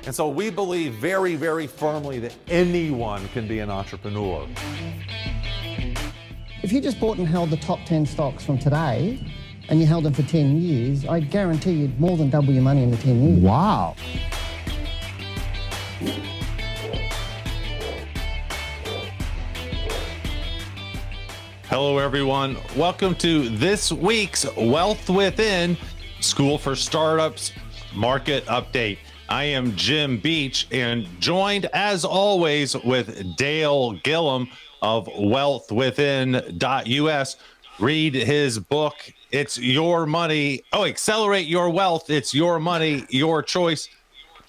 And so we believe very, very firmly that anyone can be an entrepreneur. If you just bought and held the top 10 stocks from today and you held them for 10 years, I guarantee you'd more than double your money in the 10 years. Wow. Hello, everyone. Welcome to this week's Wealth Within School for Startups Market Update. I am Jim Beach and joined as always with Dale Gillham of wealthwithin.us. Read his book, It's Your Money. Oh, Accelerate Your Wealth. It's Your Money, Your Choice.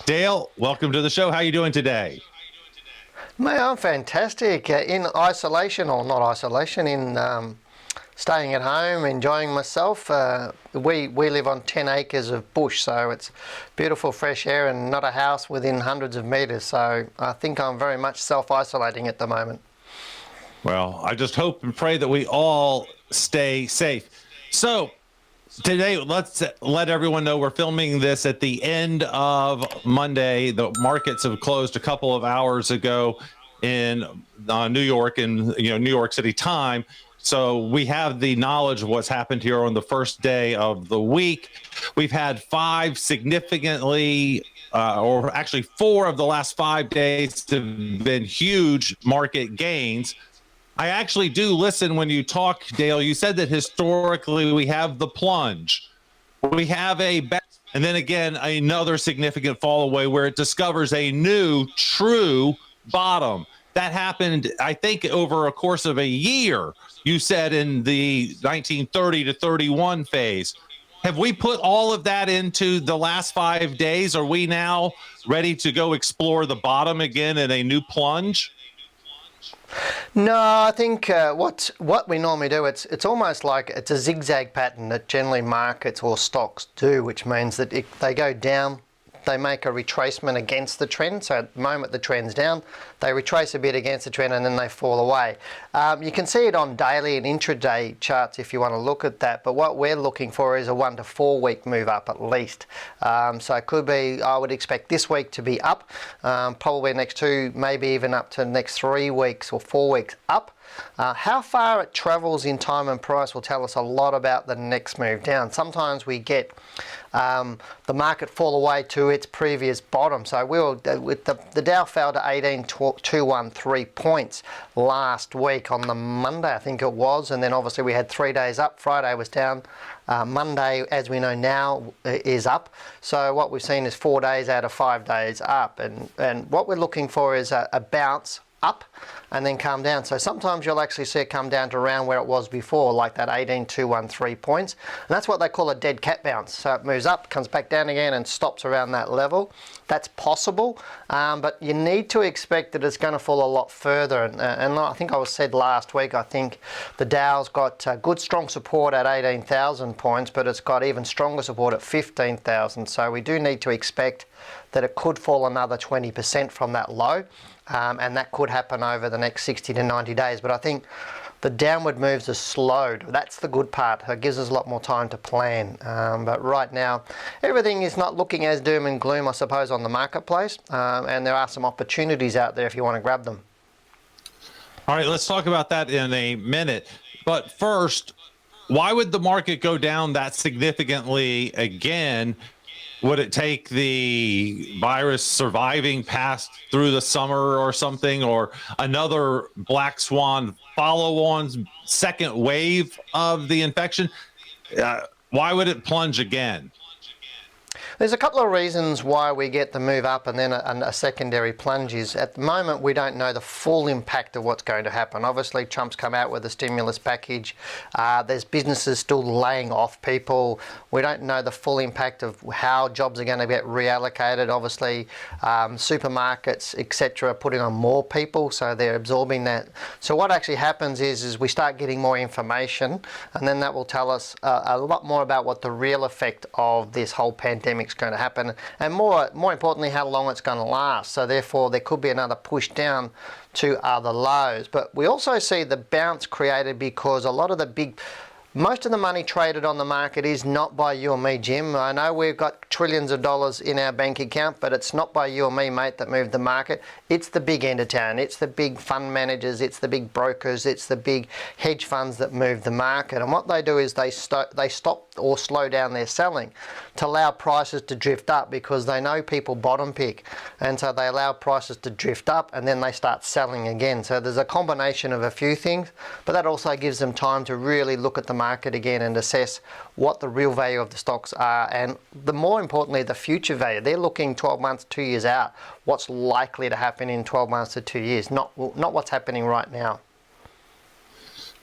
Dale, welcome to the show. How are you doing today? Mate, I'm fantastic. In isolation, or not isolation, in staying at home, enjoying myself. We live on 10 acres of bush, so it's beautiful fresh air and not a house within hundreds of meters. So I think I'm very much self-isolating at the moment. Well, I just hope and pray that we all stay safe. So today, let's let everyone know we're filming this at the end of Monday. The markets have closed a couple of hours ago in New York and New York City time. So we have the knowledge of what's happened here on the first day of the week. We've had five significantly, or actually 4 of the last 5 days have been huge market gains. I actually do listen when you talk, Dale. You said that historically we have the plunge. We have and then again, another significant fall away where it discovers a new true bottom. That happened, I think, over a course of a year, you said, in the 1930 to 31 phase. Have we put all of that into the last 5 days? Are we now ready to go explore the bottom again in a new plunge? No, I think what we normally do, it's almost like it's a zigzag pattern that generally markets or stocks do, which means that if they go down, they make a retracement against the trend. So at the moment the trend's down, they retrace a bit against the trend and then they fall away. You can see it on daily and intraday charts if you want to look at that, but what we're looking for is a 1 to 4 week move up at least. So it could be, I would expect this week to be up, probably next 2, maybe even up to the next 3 weeks or 4 weeks up. How far it travels in time and price will tell us a lot about the next move down. Sometimes we get the market fall away to its previous bottom. So the Dow fell to 18,213 points last week on the Monday, I think it was, and then obviously we had 3 days up. Friday was down. Monday, as we know now, is up. So what we've seen is 4 days out of 5 days up, and what we're looking for is a bounce up and then come down. So sometimes you'll actually see it come down to around where it was before, like that 18,213 points. And that's what they call a dead cat bounce. So it moves up, comes back down again and stops around that level. That's possible, but you need to expect that it's going to fall a lot further. And I think I said last week, I think the Dow's got good strong support at 18,000 points, but it's got even stronger support at 15,000. So we do need to expect that it could fall another 20% from that low. And that could happen over the next 60 to 90 days. But I think the downward moves are slowed. That's the good part. It gives us a lot more time to plan. But right now, everything is not looking as doom and gloom, I suppose, on the marketplace. And there are some opportunities out there if you want to grab them. All right, let's talk about that in a minute. But first, why would the market go down that significantly again? Would it take the virus surviving past through the summer or something, or another black swan follow-on second wave of the infection? Why would it plunge again? There's a couple of reasons why we get the move up and then a secondary plunge. Is at the moment we don't know the full impact of what's going to happen. Obviously Trump's come out with a stimulus package. There's businesses still laying off people. We don't know the full impact of how jobs are going to get reallocated. Obviously supermarkets, etc., are putting on more people, so they're absorbing that. So what actually happens is we start getting more information, and then that will tell us a lot more about what the real effect of this whole pandemic is going to happen, and more importantly, how long it's going to last. So therefore, there could be another push down to other lows. But we also see the bounce created because a lot of the big most of the money traded on the market is not by you or me, Jim. I know we've got trillions of dollars in our bank account, but it's not by you or me, mate, that move the market. It's the big end of town. It's the big fund managers. It's the big brokers. It's the big hedge funds that move the market. And what they do is they stop or slow down their selling to allow prices to drift up, because they know people bottom pick. And so they allow prices to drift up, and then they start selling again. So there's a combination of a few things, but that also gives them time to really look at the market again and assess what the real value of the stocks are, and more importantly, the future value. They're looking 12 months, 2 years out, what's likely to happen in 12 months to 2 years, not what's happening right now.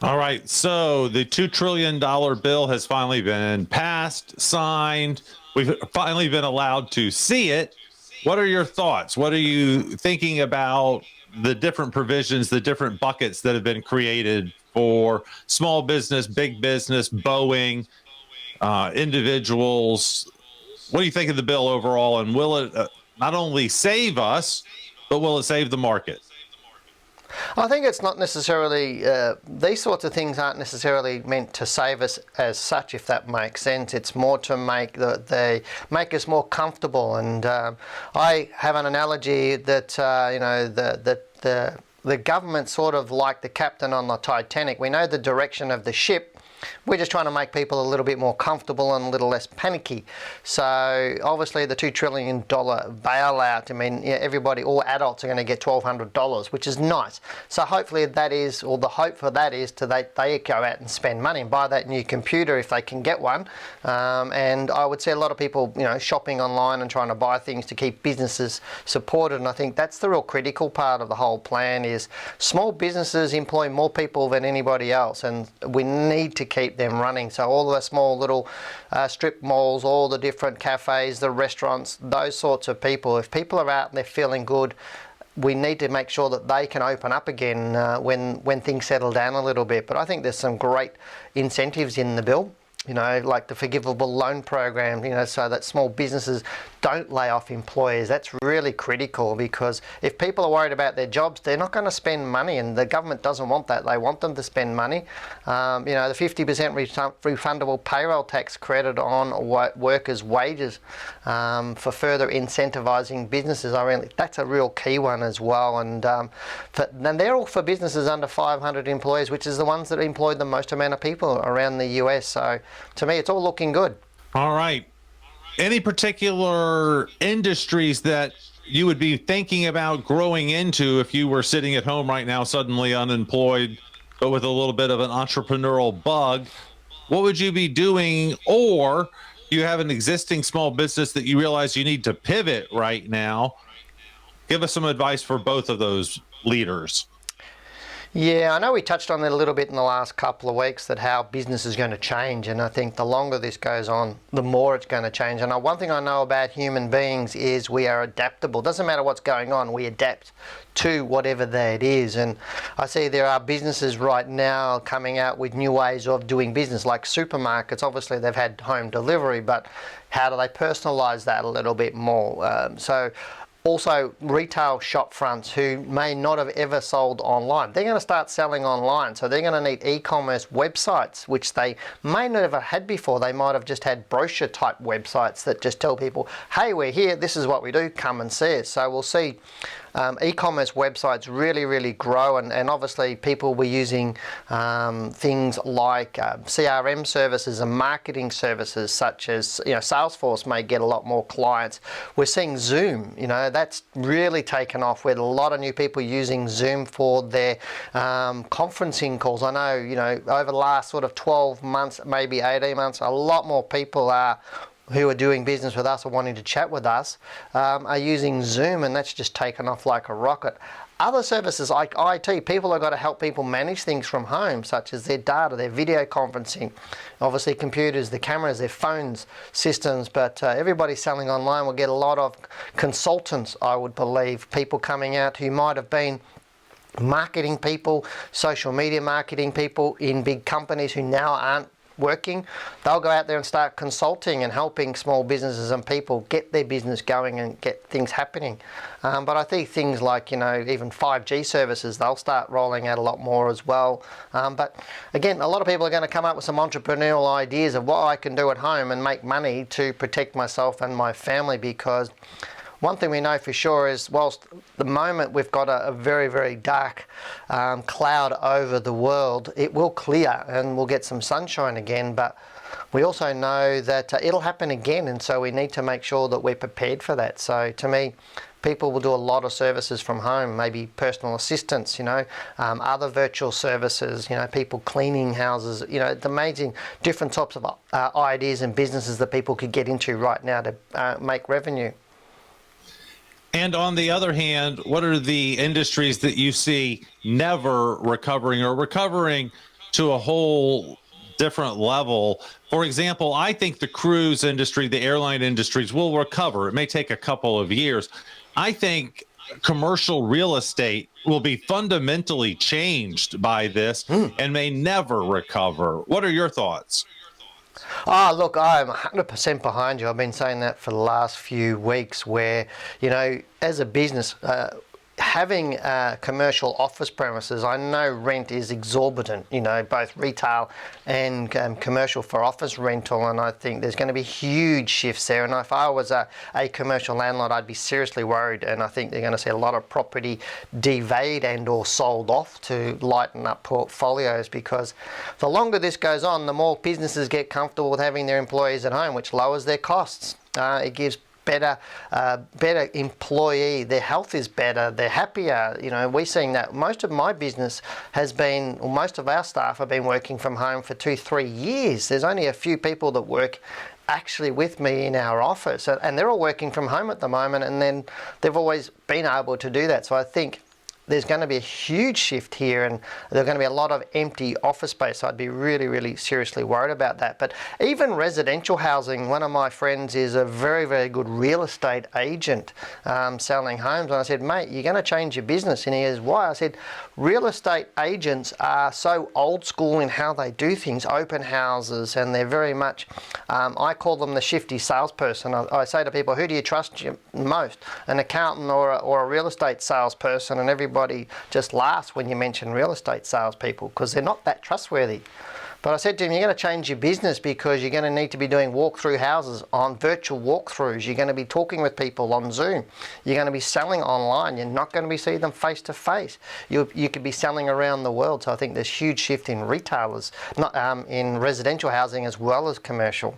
All right, so the $2 trillion bill has finally been passed, signed. We've finally been allowed to see it. What are your thoughts? What are you thinking about the different provisions, the different buckets that have been created for small business, big business, Boeing, individuals? What do you think of the bill overall, and will it not only save us, but will it save the market? I think it's not necessarily, these sorts of things aren't necessarily meant to save us as such, if that makes sense. It's more to make they make us more comfortable. And I have an analogy that, the government's sort of like the captain on the Titanic. We know the direction of the ship. We're just trying to make people a little bit more comfortable and a little less panicky. So obviously the $2 trillion bailout, I mean, everybody, all adults are going to get $1,200, which is nice. So hopefully that is, or the hope for that is they go out and spend money and buy that new computer if they can get one. And I would see a lot of people, shopping online and trying to buy things to keep businesses supported. And I think that's the real critical part of the whole plan is small businesses employ more people than anybody else, and we need to keep them running. So all the small little strip malls, all the different cafes, the restaurants, those sorts of people, if people are out and they're feeling good, we need to make sure that they can open up again when things settle down a little bit. But I think there's some great incentives in the bill, like the forgivable loan program, so that small businesses don't lay off employees. That's really critical, because if people are worried about their jobs, they're not going to spend money, and the government doesn't want that. They want them to spend money. The 50% refundable payroll tax credit on workers' wages for further incentivising businesses. That's a real key one as well. And they're all for businesses under 500 employees, which is the ones that employ the most amount of people around the US. So to me, it's all looking good. All right. Any particular industries that you would be thinking about growing into if you were sitting at home right now, suddenly unemployed, but with a little bit of an entrepreneurial bug? What would you be doing? Or you have an existing small business that you realize you need to pivot right now? Give us some advice for both of those leaders. Yeah, I know we touched on it a little bit in the last couple of weeks, that how business is going to change, and I think the longer this goes on, the more it's going to change. And one thing I know about human beings is we are adaptable. Doesn't matter what's going on, we adapt to whatever that is. And I see there are businesses right now coming out with new ways of doing business, like supermarkets. Obviously they've had home delivery, but how do they personalise that a little bit more? Also, retail shop fronts who may not have ever sold online, they're going to start selling online. So they're going to need e-commerce websites, which they may not have had before. They might have just had brochure type websites that just tell people, hey, we're here, this is what we do, come and see us. So we'll see e-commerce websites really grow, and obviously people were using things like CRM services and marketing services, such as Salesforce may get a lot more clients. We're seeing Zoom, that's really taken off, with a lot of new people using Zoom for their conferencing calls. I know, over the last sort of 12 months, maybe 18 months, a lot more people who are doing business with us or wanting to chat with us are using Zoom, and that's just taken off like a rocket. Other services like IT, people have got to help people manage things from home, such as their data, their video conferencing, obviously computers, the cameras, their phones, systems, but everybody selling online will get a lot of consultants, I would believe, people coming out who might have been marketing people, social media marketing people in big companies who now aren't working, they'll go out there and start consulting and helping small businesses and people get their business going and get things happening. But I think things like, even 5G services, they'll start rolling out a lot more as well. But again, a lot of people are going to come up with some entrepreneurial ideas of what I can do at home and make money to protect myself and my family, because one thing we know for sure is, whilst the moment we've got a very, very dark cloud over the world, it will clear and we'll get some sunshine again. But we also know that it'll happen again, and so we need to make sure that we're prepared for that. So to me, people will do a lot of services from home, maybe personal assistants, other virtual services, people cleaning houses. It's amazing different types of ideas and businesses that people could get into right now to make revenue. And on the other hand, what are the industries that you see never recovering or recovering to a whole different level? For example, I think the cruise industry, the airline industries will recover. It may take a couple of years. I think commercial real estate will be fundamentally changed by this and may never recover. What are your thoughts? Look, I'm 100% behind you. I've been saying that for the last few weeks, where, as a business, having commercial office premises, I know rent is exorbitant, both retail and commercial for office rental, and I think there's going to be huge shifts there. And if I was a commercial landlord, I'd be seriously worried, and I think they're going to see a lot of property devalued and or sold off to lighten up portfolios, because the longer this goes on, the more businesses get comfortable with having their employees at home, which lowers their costs. It gives better employee, their health is better, they're happier. We're seeing that most of my business most of our staff have been working from home for 2-3 years. There's only a few people that work actually with me in our office, and they're all working from home at the moment, and then they've always been able to do that. So I think there's going to be a huge shift here, and there's going to be a lot of empty office space. So I'd be really, really seriously worried about that. But even residential housing, one of my friends is a very, very good real estate agent selling homes. And I said, mate, you're going to change your business. And he goes, why? I said, real estate agents are so old school in how they do things, open houses, and they're very much, I call them the shifty salesperson. I say to people, who do you trust most? An accountant or a real estate salesperson? And everybody just laughs when you mention real estate salespeople, because they're not that trustworthy. But I said to him, you're going to change your business, because you're going to need to be doing walk-through houses on virtual walkthroughs. You're going to be talking with people on Zoom. You're going to be selling online. You're not going to be seeing them face to face. You could be selling around the world. So I think there's huge shift in retailers, not in residential housing as well as commercial.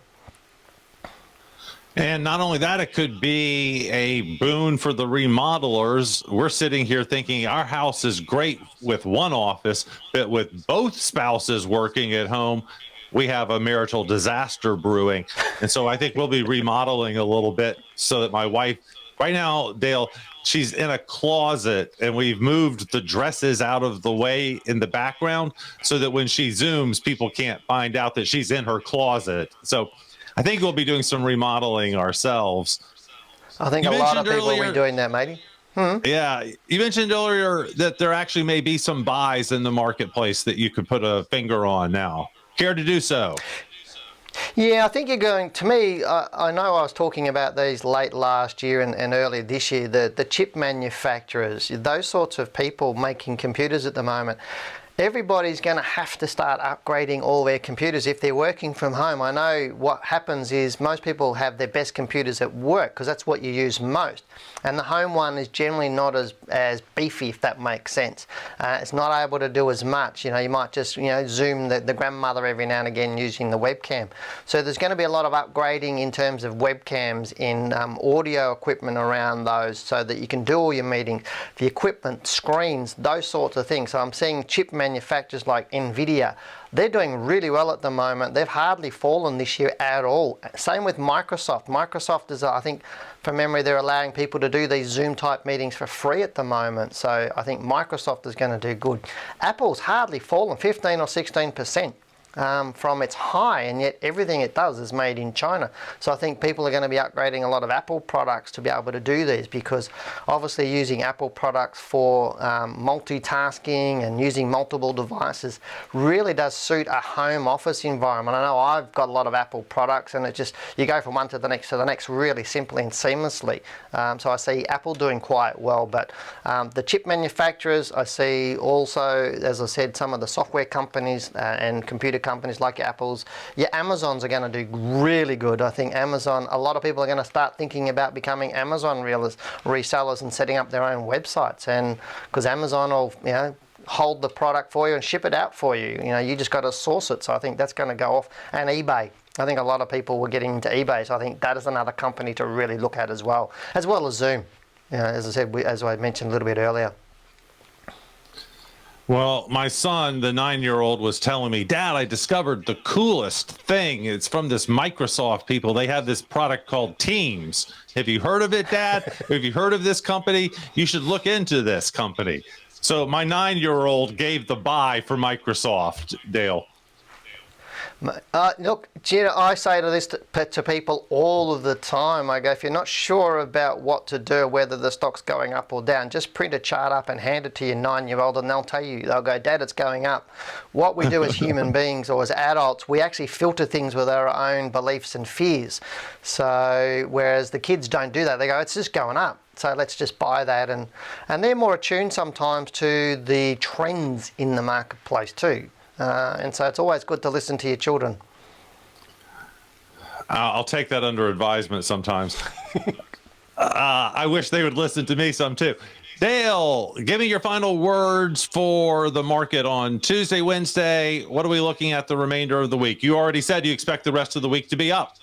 And not only that, it could be a boon for the remodelers. We're sitting here thinking our house is great with one office, but with both spouses working at home, we have a marital disaster brewing. And so I think we'll be remodeling a little bit, so that my wife, right now, Dale, she's in a closet, and we've moved the dresses out of the way in the background so that when she Zooms, people can't find out that she's in her closet. So I think we'll be doing some remodeling ourselves. I think a lot of people will be doing that, matey. Yeah, you mentioned earlier that there actually may be some buys in the marketplace that you could put a finger on now. Care to do so? Yeah, I think you're going, to me, I know I was talking about these late last year and early this year, the chip manufacturers, those sorts of people making computers at the moment. Everybody's going to have to start upgrading all their computers if they're working from home. I know what happens is most people have their best computers at work, because that's what you use most. And the home one is generally not as beefy, if that makes sense. It's not able to do as much. You might just Zoom the grandmother every now and again using the webcam. So there's going to be a lot of upgrading in terms of webcams, in audio equipment around those, so that you can do all your meetings, the equipment, screens, those sorts of things. So I'm seeing chip manufacturers like Nvidia, they're doing really well at the moment. They've hardly fallen this year at all. Same with Microsoft. Microsoft is, I think, from memory, they're allowing people to do these Zoom type meetings for free at the moment. So I think Microsoft is going to do good. Apple's hardly fallen, 15 or 16%. from its high, and yet everything it does is made in China. So I think people are going to be upgrading a lot of Apple products to be able to do these, because obviously using Apple products for multitasking and using multiple devices really does suit a home office environment. I know I've got a lot of Apple products, and it just, you go from one to the next really simply and seamlessly. So I see Apple doing quite well, but the chip manufacturers, I see also, as I said, some of the software companies and computer companies like Apple's. Yeah, Amazons are going to do really good. I think Amazon, a lot of people are going to start thinking about becoming Amazon resellers and setting up their own websites, and because Amazon will, hold the product for you and ship it out for you. You just got to source it. So I think that's going to go off. And eBay. I think a lot of people were getting into eBay, so I think that is another company to really look at as well as Zoom. As I said, as I mentioned a little bit earlier. Well, my son, the 9-year-old, was telling me, Dad, I discovered the coolest thing. It's from this Microsoft people. They have this product called Teams. Have you heard of it, Dad? Have you heard of this company? You should look into this company. So my 9-year-old gave the buy for Microsoft, Dale. Look, Gina, I say to this to people all of the time. I go, if you're not sure about what to do, whether the stock's going up or down, just print a chart up and hand it to your 9-year-old, and they'll tell you. They'll go, Dad, it's going up. What we do as human beings or as adults, we actually filter things with our own beliefs and fears. So whereas the kids don't do that, they go, it's just going up, so let's just buy that. And they're more attuned sometimes to the trends in the marketplace too. And so it's always good to listen to your children. I'll take that under advisement sometimes. I wish they would listen to me some too. Dale, give me your final words for the market on Tuesday, Wednesday. What are we looking at the remainder of the week? You already said you expect the rest of the week to be up.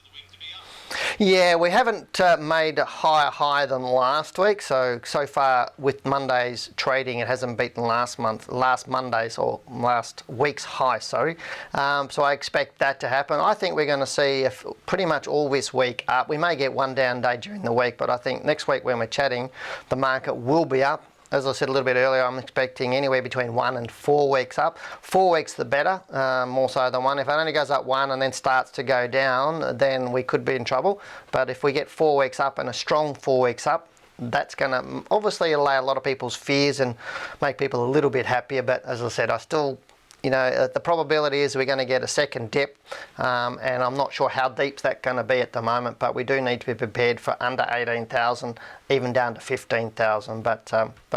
Yeah, we haven't made a higher high than last week. So far with Monday's trading, it hasn't beaten last Monday's or last week's high, sorry. So I expect that to happen. I think we're going to see pretty much all this week up. We may get one down day during the week, but I think next week when we're chatting, the market will be up. As I said a little bit earlier, I'm expecting anywhere between 1 and 4 weeks up. 4 weeks the better, more so than 1. If it only goes up 1 and then starts to go down, then we could be in trouble. But if we get 4 weeks up and a strong 4 weeks up, that's going to obviously allay a lot of people's fears and make people a little bit happier. But as I said, I still, the probability is we're going to get a second dip, and I'm not sure how deep that's going to be at the moment, but we do need to be prepared for under 18,000, even down to 15,000. But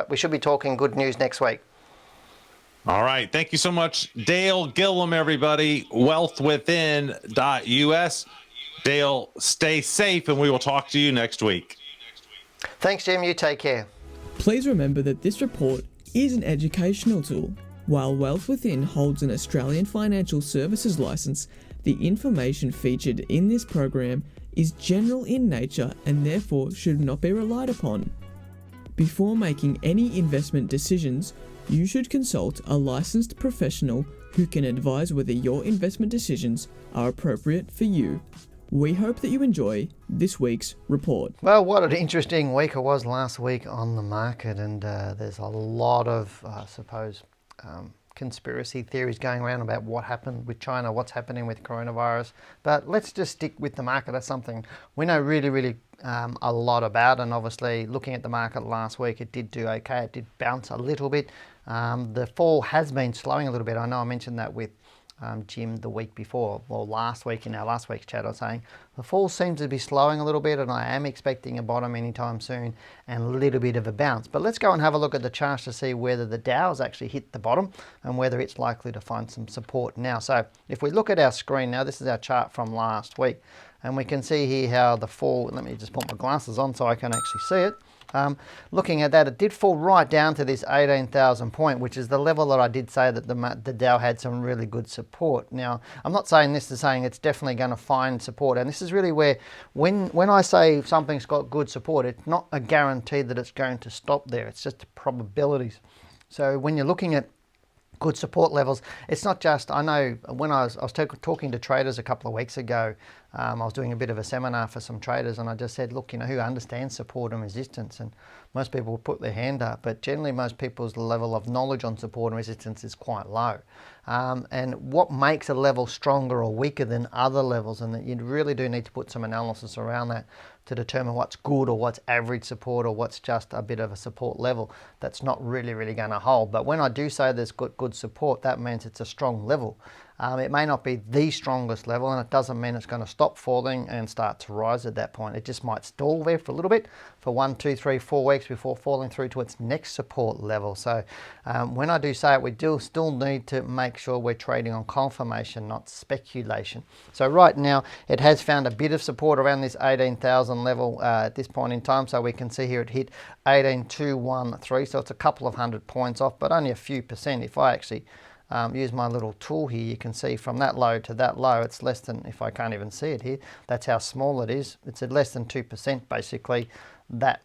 we should be talking good news next week. All right. Thank you so much, Dale Gillham, everybody. Wealthwithin.us. Dale, stay safe, and we will talk to you next week. Thanks, Jim. You take care. Please remember that this report is an educational tool. While Wealth Within holds an Australian financial services licence, the information featured in this program is general in nature and therefore should not be relied upon. Before making any investment decisions, you should consult a licensed professional who can advise whether your investment decisions are appropriate for you. We hope that you enjoy this week's report. Well, what an interesting week it was last week on the market, and there's a lot of, I suppose, conspiracy theories going around about what happened with China, what's happening with coronavirus. But let's just stick with the market. That's something we know really a lot about. And obviously, looking at the market last week, it did do okay. It did bounce a little bit. The fall has been slowing a little bit. I know I mentioned that with Jim the week before, or last week in our last week's chat. I was saying the fall seems to be slowing a little bit, and I am expecting a bottom anytime soon and a little bit of a bounce. But let's go and have a look at the charts to see whether the Dow's actually hit the bottom and whether it's likely to find some support now. So if we look at our screen now, this is our chart from last week, and we can see here how the fall, let me just put my glasses on so I can actually see it. Looking at that, it did fall right down to this 18,000 point, which is the level that I did say that the Dow had some really good support. Now, I'm not saying this is saying it's definitely going to find support, and this is really where, when I say something's got good support, it's not a guarantee that it's going to stop there. It's just probabilities. So when you're looking at good support levels. It's not just, I know when I was talking to traders a couple of weeks ago, I was doing a bit of a seminar for some traders, and I just said, look, who understands support and resistance? And most people will put their hand up, but generally most people's level of knowledge on support and resistance is quite low. And what makes a level stronger or weaker than other levels, and that you really do need to put some analysis around that to determine what's good or what's average support or what's just a bit of a support level that's not really going to hold. But when I do say there's good support, that means it's a strong level. It may not be the strongest level, and it doesn't mean it's going to stop falling and start to rise at that point. It just might stall there for a little bit, for 1, 2, 3, 4 weeks before falling through to its next support level. So when I do say it, we do still need to make sure we're trading on confirmation, not speculation. So right now, it has found a bit of support around this 18,000 level at this point in time. So we can see here it hit 18,213. So it's a couple of 100 points off, but only a few percent. If I actually use my little tool here, you can see from that low to that low, it's less than, if I can't even see it here, that's how small it is. It's at less than 2% basically, that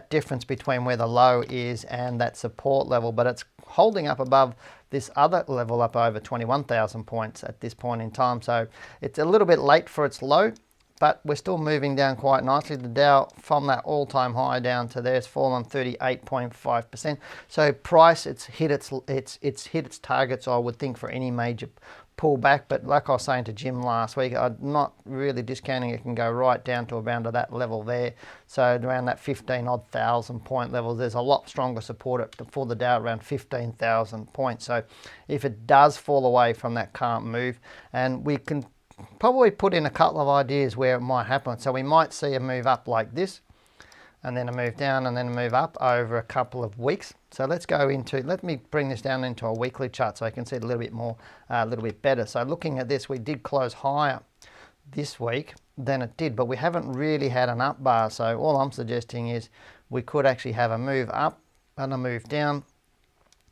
difference between where the low is and that support level, but it's holding up above this other level up over 21,000 points at this point in time. So it's a little bit late for its low, but we're still moving down quite nicely. The Dow from that all-time high down to there has fallen 38.5%. So price, it's hit its targets, I would think, for any major pullback. But like I was saying to Jim last week, I'm not really discounting it can go right down to around that level there. So around that 15-odd thousand point level, there's a lot stronger support for the Dow around 15,000 points. So if it does fall away from that current move, and we can probably put in a couple of ideas where it might happen. So we might see a move up like this, and then a move down, and then a move up over a couple of weeks. So let me bring this down into a weekly chart so I can see it a little bit more, a little bit better. So looking at this, we did close higher this week than it did, but we haven't really had an up bar. So all I'm suggesting is we could actually have a move up and a move down,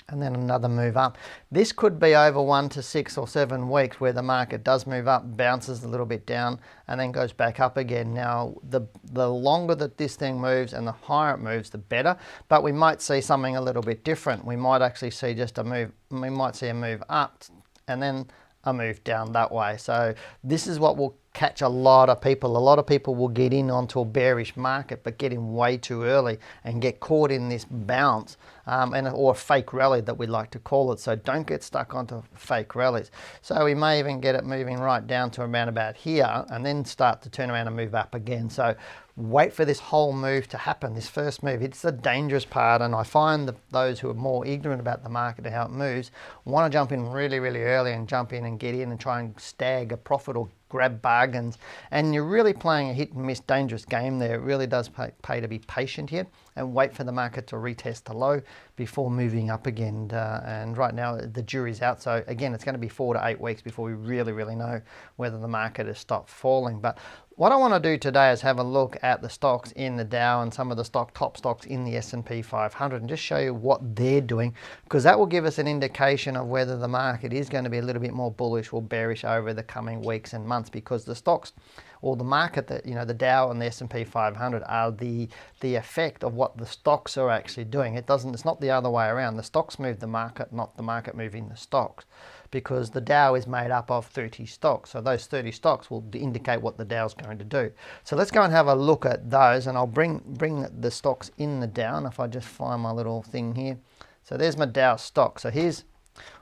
and then another move up. This could be over 1 to 6 or 7 weeks where the market does move up, bounces a little bit down, and then goes back up again. Now, the longer that this thing moves and the higher it moves, the better, but we might see something a little bit different. We might actually see just a move, we might see a move up and then a move down that way. So this is what will catch a lot of people. A lot of people will get in onto a bearish market, but get in way too early and get caught in this bounce or a fake rally that we like to call it. So don't get stuck onto fake rallies. So we may even get it moving right down to around about here and then start to turn around and move up again. So wait for this whole move to happen, this first move. It's the dangerous part, and I find that those who are more ignorant about the market and how it moves want to jump in really early and jump in and get in and try and stag a profit or grab bargains, and you're really playing a hit and miss dangerous game there. It really does pay to be patient here and wait for the market to retest the low before moving up again. And right now the jury's out, so again it's going to be 4 to 8 weeks before we really know whether the market has stopped falling. But what I want to do today is have a look at the stocks in the Dow and some of the top stocks in the S&P 500 and just show you what they're doing, because that will give us an indication of whether the market is going to be a little bit more bullish or bearish over the coming weeks and months, because the stocks or the market, that the Dow and the S&P 500 are the effect of what the stocks are actually doing. It's not the other way around. The stocks move the market, not the market moving the stocks, because the Dow is made up of 30 stocks. So those 30 stocks will indicate what the Dow is going to do. So let's go and have a look at those, and I'll bring the stocks in the Dow. And if I just find my little thing here. So there's my Dow stock. So here's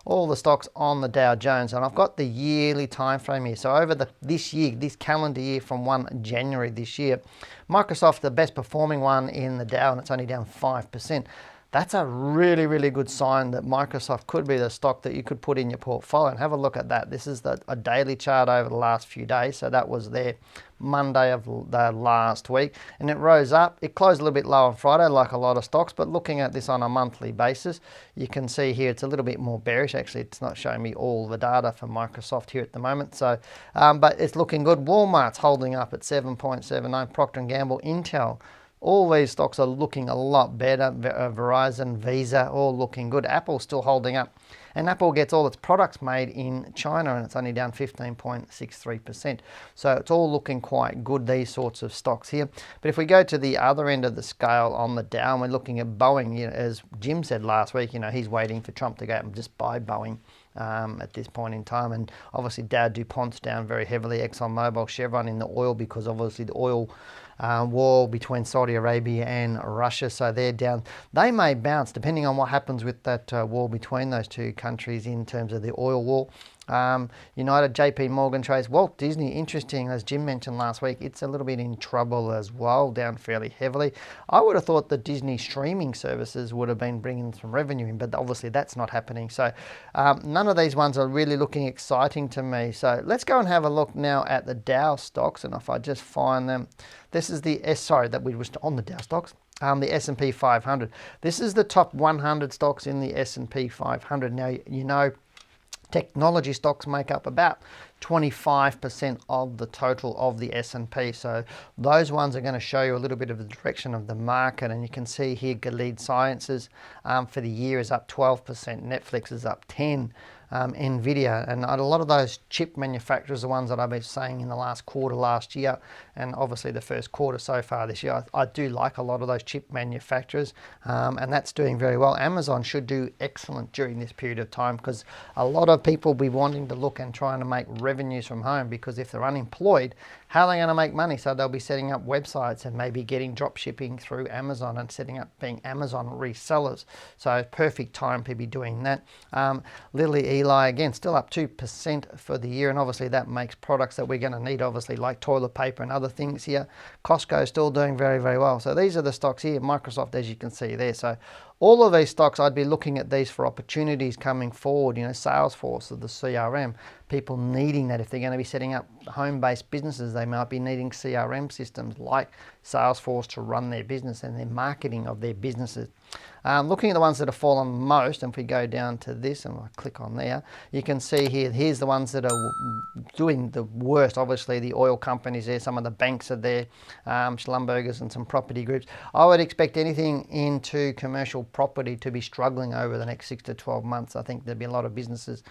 all the stocks on the Dow Jones, and I've got the yearly time frame here. So over this calendar year from 1 January this year, Microsoft, the best performing one in the Dow, and it's only down 5%. That's a really good sign that Microsoft could be the stock that you could put in your portfolio. And have a look at that. This is a daily chart over the last few days. So that was there Monday of the last week, and it rose up. It closed a little bit low on Friday, like a lot of stocks, but looking at this on a monthly basis, you can see here it's a little bit more bearish. Actually, it's not showing me all the data for Microsoft here at the moment. So, but it's looking good. Walmart's holding up at 7.79. Procter & Gamble, Intel. All these stocks are looking a lot better. Verizon, Visa, all looking good. Apple's still holding up And Apple gets all its products made in China, and it's only down 15.63%. So it's all looking quite good, these sorts of stocks here. But if we go to the other end of the scale on the Dow, and we're looking at Boeing, as Jim said last week, he's waiting for Trump to go out and just buy Boeing at this point in time. And obviously Dow DuPont's down very heavily, ExxonMobil, Chevron in the oil, because obviously the oil war between Saudi Arabia and Russia, so they're down. They may bounce depending on what happens with that war between those two countries in terms of the oil war. United, JP Morgan trades. Walt Disney, interesting, as Jim mentioned last week, it's a little bit in trouble as well, down fairly heavily. I would have thought the Disney streaming services would have been bringing some revenue in, but obviously that's not happening. So none of these ones are really looking exciting to me. So let's go and have a look now at the Dow stocks, and if I just find them, this is the that we were on the Dow stocks. The S&P 500. This is the top 100 stocks in the S&P 500. Now, technology stocks make up about 25% of the total of the S&P. So those ones are going to show you a little bit of the direction of the market. And you can see here, Gilead Sciences for the year is up 12%. Netflix is up 10%. Nvidia, and a lot of those chip manufacturers are ones that I've been saying in the last quarter last year, and obviously the first quarter so far this year. I do like a lot of those chip manufacturers, and that's doing very well. Amazon should do excellent during this period of time, because a lot of people will be wanting to look and trying to make revenues from home, because if they're unemployed, how are they going to make money? So they'll be setting up websites and maybe getting drop shipping through Amazon and setting up being Amazon resellers. So perfect time to be doing that. Lilly Eli, again, still up 2% for the year, and obviously that makes products that we're going to need, obviously, like toilet paper and other things here. Costco is still doing very, very well. So these are the stocks here. Microsoft, as you can see there. So all of these stocks, I'd be looking at these for opportunities coming forward. Salesforce of the CRM, people needing that. If they're going to be setting up home-based businesses, they might be needing CRM systems like Salesforce to run their business and their marketing of their businesses. Looking at the ones that have fallen most, and if we go down to this and I click on there, you can see here's the ones that are doing the worst. Obviously the oil companies there, some of the banks are there, Schlumberger's and some property groups. I would expect anything into commercial property to be struggling over the next 6 to 12 months. I think there'll be a lot of businesses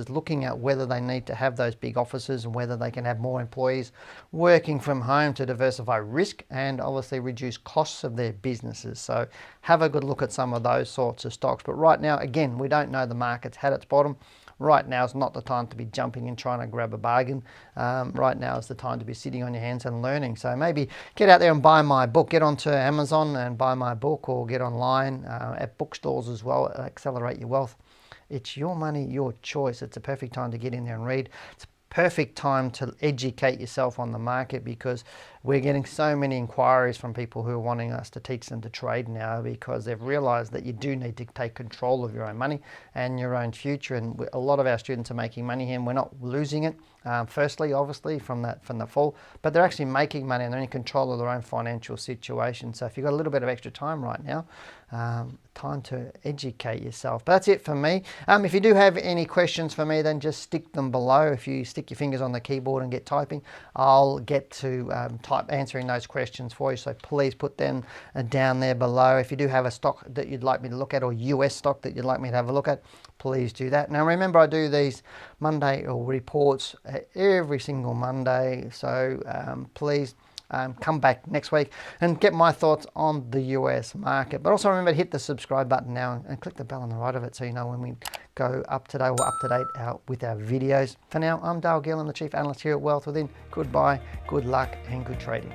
looking at whether they need to have those big offices and whether they can have more employees working from home to diversify risk and obviously reduce costs of their businesses. So have a good look at some of those sorts of stocks. But right now, again, we don't know, the market's had its bottom. Right now is not the time to be jumping and trying to grab a bargain. Right now is the time to be sitting on your hands and learning. So maybe get out there and buy my book. Get onto Amazon and buy my book, or get online at bookstores as well. Accelerate Your Wealth. It's your money, your choice. It's a perfect time to get in there and read. It's a perfect time to educate yourself on the market, because we're getting so many inquiries from people who are wanting us to teach them to trade now, because they've realized that you do need to take control of your own money and your own future. And a lot of our students are making money here, and we're not losing it. Firstly, obviously, from the fall, but they're actually making money and they're in control of their own financial situation. So if you've got a little bit of extra time right now, time to educate yourself. But that's it for me. If you do have any questions for me, then just stick them below. If you stick your fingers on the keyboard and get typing, I'll get to answering those questions for you. So please put them down there below. If you do have a stock that you'd like me to look at, or US stock that you'd like me to have a look at, please do that. Now remember, I do these Monday reports every single Monday. So please come back next week and get my thoughts on the US market. But also remember to hit the subscribe button now and click the bell on the right of it, so you know when we go up to date with our videos. For now, I'm Dale Gillham, the Chief Analyst here at Wealth Within. Goodbye, good luck, and good trading.